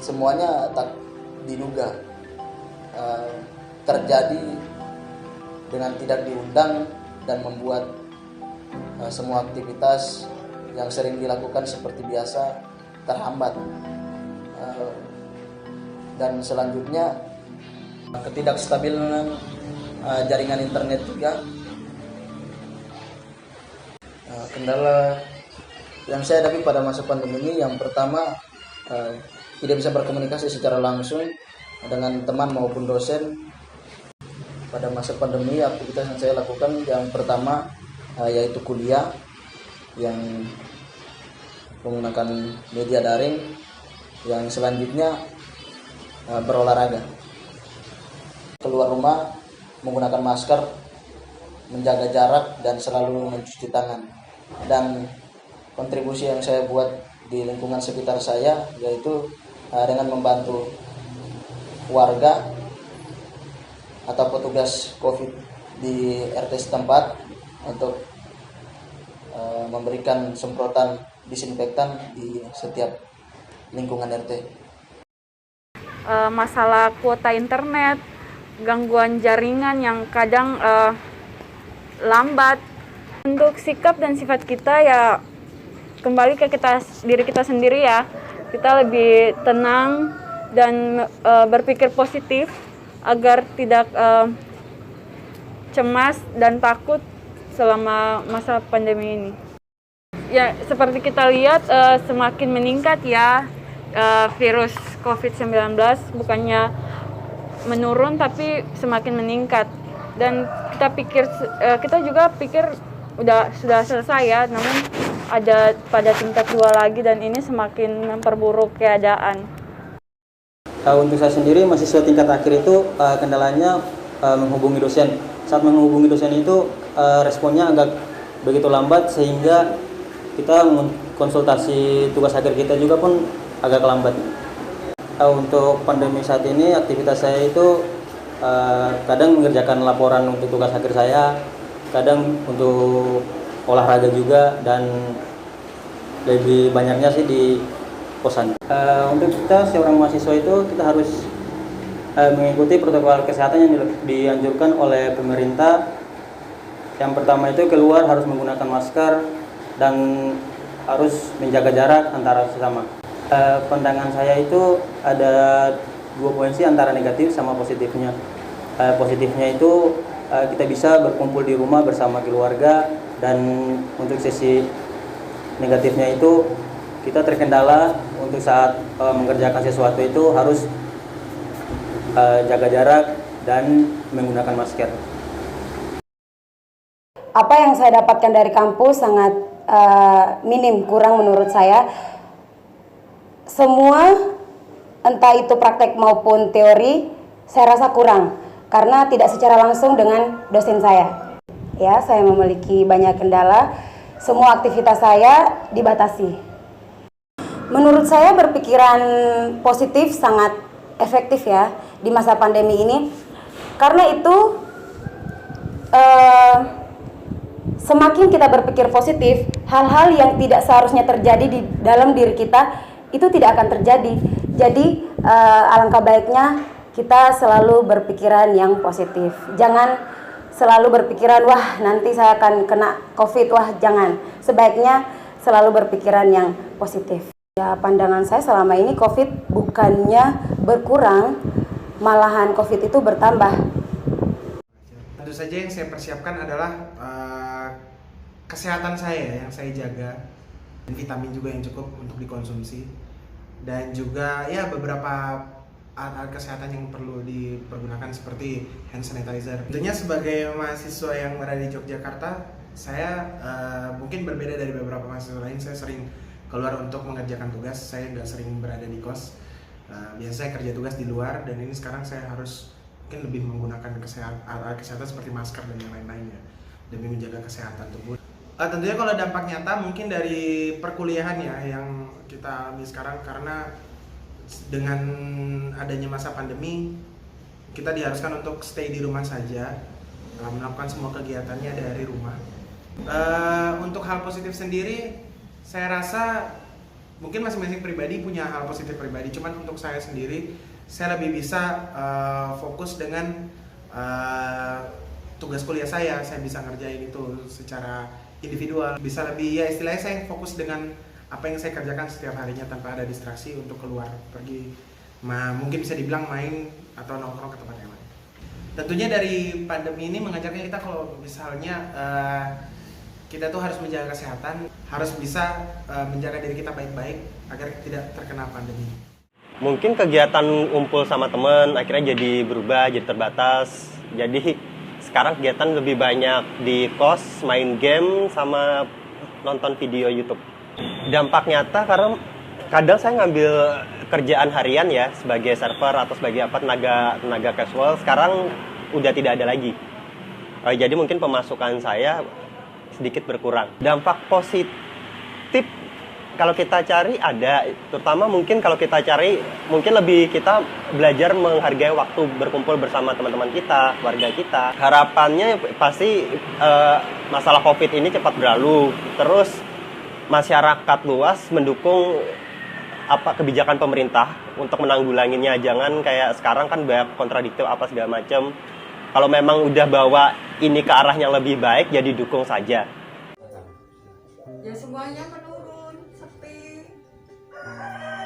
semuanya tak diduga, terjadi dengan tidak diundang dan membuat semua aktivitas yang sering dilakukan seperti biasa terhambat. Dan selanjutnya ketidakstabilan jaringan internet juga. Kendala yang saya hadapi pada masa pandemi ini, yang pertama, tidak bisa berkomunikasi secara langsung dengan teman maupun dosen. Pada masa pandemi, aktivitas yang saya lakukan yang pertama yaitu kuliah yang menggunakan media daring, yang selanjutnya berolahraga, keluar rumah menggunakan masker, menjaga jarak dan selalu mencuci tangan. Dan kontribusi yang saya buat di lingkungan sekitar saya yaitu dengan membantu warga atau petugas COVID di RT setempat untuk memberikan semprotan disinfektan di setiap lingkungan RT. Masalah kuota internet, gangguan jaringan yang kadang lambat. Untuk sikap dan sifat kita ya kembali ke diri kita sendiri ya. Kita lebih tenang dan berpikir positif agar tidak cemas dan takut selama masa pandemi ini. Ya, seperti kita lihat semakin meningkat ya virus COVID-19, bukannya menurun tapi semakin meningkat. Dan kita juga pikir sudah selesai ya, namun ada pada tingkat 2 lagi dan ini semakin memperburuk keadaan. Untuk saya sendiri mahasiswa tingkat akhir itu kendalanya menghubungi dosen. Saat menghubungi dosen itu responnya agak begitu lambat sehingga kita konsultasi tugas akhir kita juga pun agak lambat. Untuk pandemi saat ini aktivitas saya itu kadang mengerjakan laporan untuk tugas akhir saya, kadang untuk olahraga juga, dan lebih banyaknya sih di kosan. Untuk kita seorang mahasiswa itu kita harus mengikuti protokol kesehatan yang dianjurkan oleh pemerintah. Yang pertama itu keluar harus menggunakan masker dan harus menjaga jarak antara sesama. Pandangan saya itu ada 2 poin sih, antara negatif sama positifnya. Positifnya itu kita bisa berkumpul di rumah bersama keluarga, dan untuk sisi negatifnya itu kita terkendala untuk saat mengerjakan sesuatu itu harus jaga jarak dan menggunakan masker. Apa yang saya dapatkan dari kampus sangat minim, kurang menurut saya. Semua, entah itu praktek maupun teori, saya rasa kurang karena tidak secara langsung dengan dosen saya. Ya, saya memiliki banyak kendala. Semua aktivitas saya dibatasi. Menurut saya berpikiran positif sangat efektif ya di masa pandemi ini. Karena itu semakin kita berpikir positif, hal-hal yang tidak seharusnya terjadi di dalam diri kita itu tidak akan terjadi. Jadi alangkah baiknya kita selalu berpikiran yang positif. Jangan selalu berpikiran, wah nanti saya akan kena COVID, wah jangan. Sebaiknya selalu berpikiran yang positif. Ya, pandangan saya selama ini COVID bukannya berkurang, malahan COVID itu bertambah. Tentu saja yang saya persiapkan adalah kesehatan saya yang saya jaga, dan vitamin juga yang cukup untuk dikonsumsi, dan juga ya beberapa alat kesehatan yang perlu dipergunakan seperti hand sanitizer. Tentunya sebagai mahasiswa yang berada di Yogyakarta, saya mungkin berbeda dari beberapa mahasiswa lain. Saya sering keluar untuk mengerjakan tugas, saya nggak sering berada di kos. Biasanya saya kerja tugas di luar, dan ini sekarang saya harus mungkin lebih menggunakan alat kesehatan seperti masker dan yang lain-lainnya demi menjaga kesehatan tubuh. Tentunya kalau dampak nyata mungkin dari perkuliahan ya yang kita alami sekarang, karena dengan adanya masa pandemi kita diharuskan untuk stay di rumah saja, melakukan semua kegiatannya dari rumah. Untuk hal positif sendiri, saya rasa mungkin masing-masing pribadi punya hal positif pribadi, cuman untuk saya sendiri saya lebih bisa fokus dengan tugas kuliah saya bisa ngerjain itu secara individual, bisa lebih ya istilahnya saya fokus dengan apa yang saya kerjakan setiap harinya tanpa ada distraksi untuk keluar pergi, mungkin bisa dibilang main atau nongkrong ke tempat yang lain. Tentunya dari pandemi ini mengajarkan kita kalau misalnya kita tuh harus menjaga kesehatan, harus bisa menjaga diri kita baik-baik agar tidak terkena pandemi. Mungkin kegiatan ngumpul sama teman akhirnya jadi berubah, jadi terbatas. Jadi sekarang kegiatan lebih banyak di kos, main game, sama nonton video YouTube. Dampak nyata karena kadang saya ngambil kerjaan harian ya sebagai server atau sebagai tenaga casual, sekarang udah tidak ada lagi. Jadi mungkin pemasukan saya sedikit berkurang. Dampak positif kalau kita cari ada, terutama mungkin kalau kita cari mungkin lebih kita belajar menghargai waktu berkumpul bersama teman-teman kita, keluarga kita. Harapannya pasti masalah COVID ini cepat berlalu. Terus masyarakat luas mendukung kebijakan pemerintah untuk menanggulanginya. Jangan kayak sekarang kan banyak kontradiktif apa segala macam. Kalau memang udah bawa ini ke arah yang lebih baik, ya didukung saja. Ya semuanya menurun, sepi.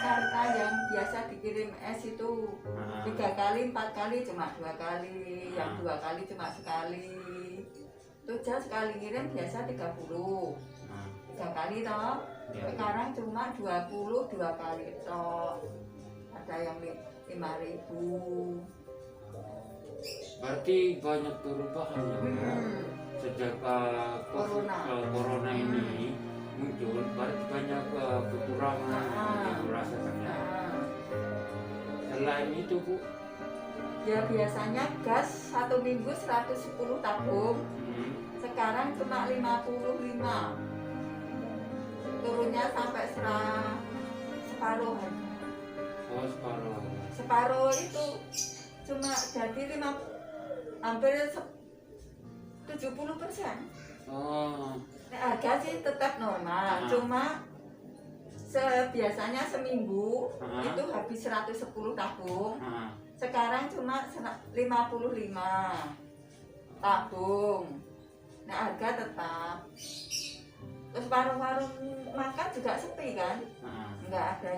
Carta yang biasa dikirim es itu 3 kali, 4 kali cuma 2 kali, yang 2 kali cuma sekali. Tuh sekali ngirim biasa 30, 3 kali toh. Sekarang cuma 20 2 kali toh. Ada yang 5.000. Berarti banyak perubahan ya sejak corona ini muncul, berarti banyak kekurangan yang dirasakannya. Selain itu Bu, ya biasanya gas 1 minggu 110 tabung, sekarang cuma 55, turunnya sampai separuh. oh separuh. Separuh itu cuma jadi hampir 70%. Oh. Nah, harga sih tetap normal, cuma biasanya seminggu itu habis 110 tabung. Sekarang cuma 55 tabung. Nah, harga tetap. Terus warung-warung makan juga sepi kan? Nggak ada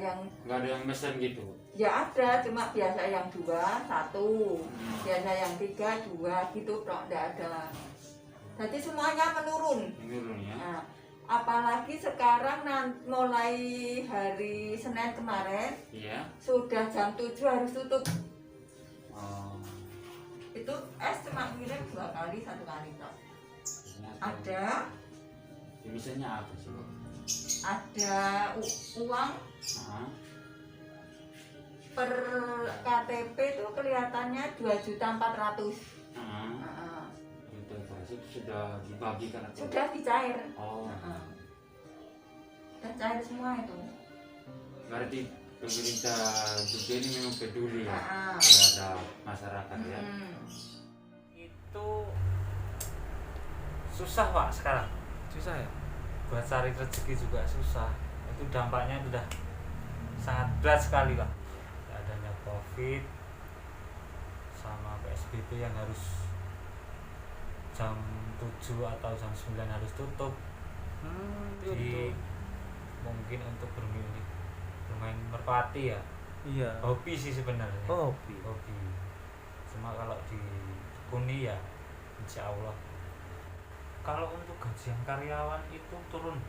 yang mesen gitu. Ya ada, cuma biasa yang 2, 1, biasa yang 3, 2 gitu, nggak ada. Jadi semuanya menurun. Menurun ya. Nah, apalagi sekarang mulai hari Senin kemarin, sudah jam 7 harus tutup. Itu es cuma ngirim 2 kali, 1 kali toh. Ada. Misalnya apa sih Bu? Ada uang. Per KTP itu kelihatannya 2.400.000. Itu sudah dibagikan atau? Sudah dicair. Oh. Sudah cair semua itu. Berarti pemerintah juga ini memang peduli ya terhadap masyarakat ya. Itu susah Pak sekarang. Susah ya? Buat cari rezeki juga susah. Itu dampaknya sudah sangat berat sekali Pak. Adanya COVID sama PSBB yang harus jam 7 atau jam 9 harus tutup. Jadi mungkin untuk bermain merpati ya. Iya. Hobi sih sebenarnya. Oh, hobi. Cuma kalau ditekuni ya insya Allah. Kalau untuk gajian karyawan itu turun.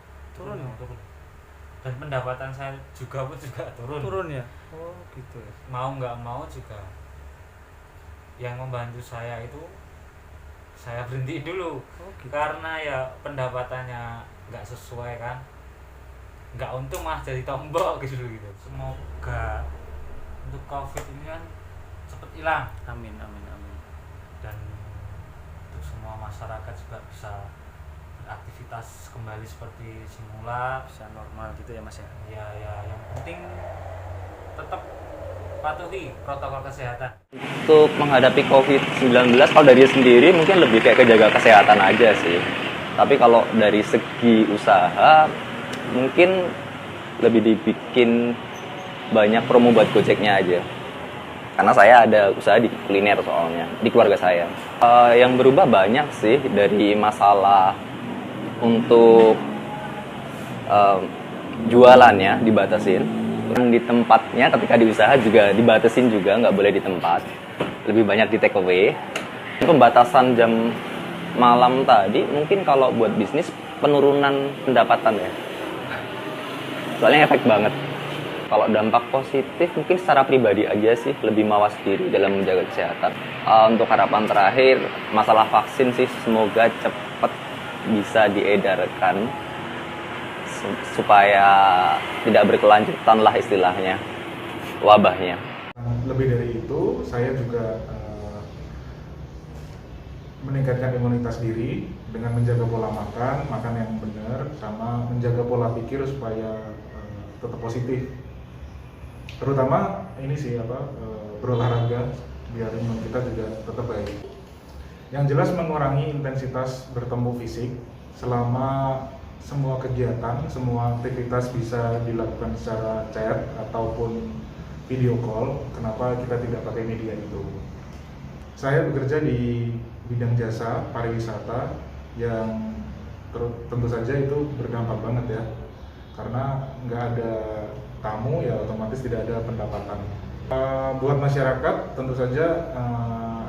Dan pendapatan saya juga turun. Turun ya? Oh gitu ya. Mau nggak mau juga yang membantu saya itu saya berhenti dulu. Oh, gitu. Karena ya pendapatannya nggak sesuai kan, nggak untung malah jadi tombol gitu. Semoga untuk COVID ini kan cepat hilang. Amin. Dan untuk semua masyarakat juga bisa beraktivitas kembali seperti semula, bisa normal gitu ya Mas ya. Ya yang penting tetap patuhi protokol kesehatan. Untuk menghadapi COVID-19 kalau dari sendiri mungkin lebih kayak kejaga kesehatan aja sih. Tapi kalau dari segi usaha mungkin lebih dibikin banyak promo buat Gojeknya aja. Karena saya ada usaha di kuliner soalnya, di keluarga saya. Yang berubah banyak sih, dari masalah untuk jualannya dibatasin. Di tempatnya ketika di usaha juga dibatasin juga, nggak boleh di tempat. Lebih banyak di take away. Pembatasan jam malam tadi mungkin kalau buat bisnis penurunan pendapatan ya. Soalnya efek banget. Kalau dampak positif mungkin secara pribadi aja sih, lebih mawas diri dalam menjaga kesehatan. Untuk harapan terakhir, masalah vaksin sih semoga cepat bisa diedarkan supaya tidak berkelanjutan lah istilahnya wabahnya. Lebih dari itu, saya juga meningkatkan imunitas diri dengan menjaga pola makan yang benar, sama menjaga pola pikir supaya tetap positif. Terutama ini sih berolahraga biar imun kita juga tetap baik. Yang jelas mengurangi intensitas bertemu fisik selama semua kegiatan, semua aktivitas bisa dilakukan secara chat ataupun video call. Kenapa kita tidak pakai media itu? Saya bekerja di bidang jasa pariwisata yang tentu saja itu berdampak banget ya, karena nggak ada tamu ya otomatis tidak ada pendapatan. Buat masyarakat tentu saja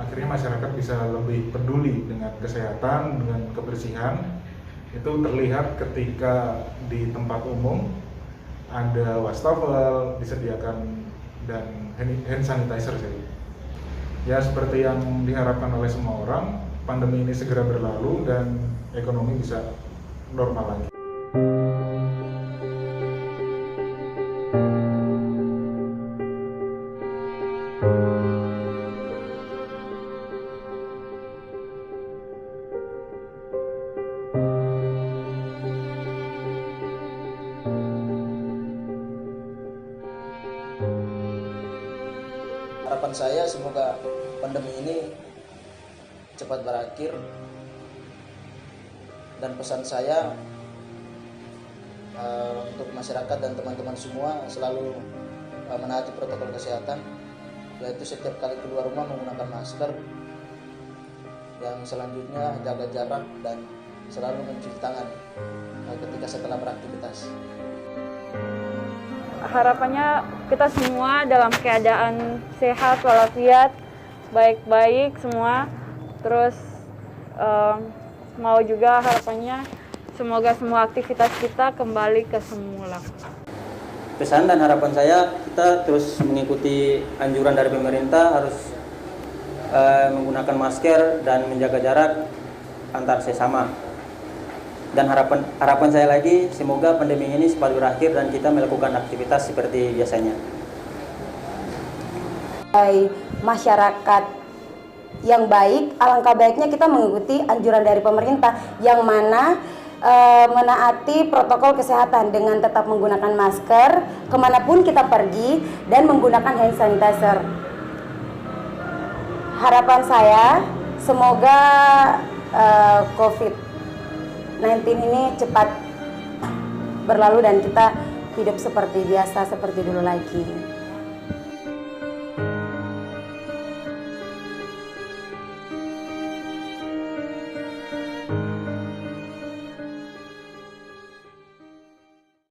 akhirnya masyarakat bisa lebih peduli dengan kesehatan, dengan kebersihan. Itu terlihat ketika di tempat umum ada wastafel disediakan dan hand sanitizer sih. Ya seperti yang diharapkan oleh semua orang, pandemi ini segera berlalu dan ekonomi bisa normal lagi. Harapan saya semoga pandemi ini cepat berakhir, dan pesan saya untuk masyarakat dan teman-teman semua selalu menaati protokol kesehatan, yaitu setiap kali keluar rumah menggunakan masker, yang selanjutnya jaga jarak dan selalu mencuci tangan ketika setelah beraktivitas. Harapannya kita semua dalam keadaan sehat walafiat, baik-baik semua. Terus mau juga harapannya semoga semua aktivitas kita kembali ke semula. Pesan dan harapan saya, kita terus mengikuti anjuran dari pemerintah, harus menggunakan masker dan menjaga jarak antar sesama. Dan harapan saya lagi, semoga pandemi ini cepat berakhir dan kita melakukan aktivitas seperti biasanya. Masyarakat yang baik, alangkah baiknya kita mengikuti anjuran dari pemerintah yang mana menaati protokol kesehatan dengan tetap menggunakan masker kemanapun kita pergi dan menggunakan hand sanitizer. Harapan saya semoga COVID-19 ini cepat berlalu dan kita hidup seperti biasa, seperti dulu lagi.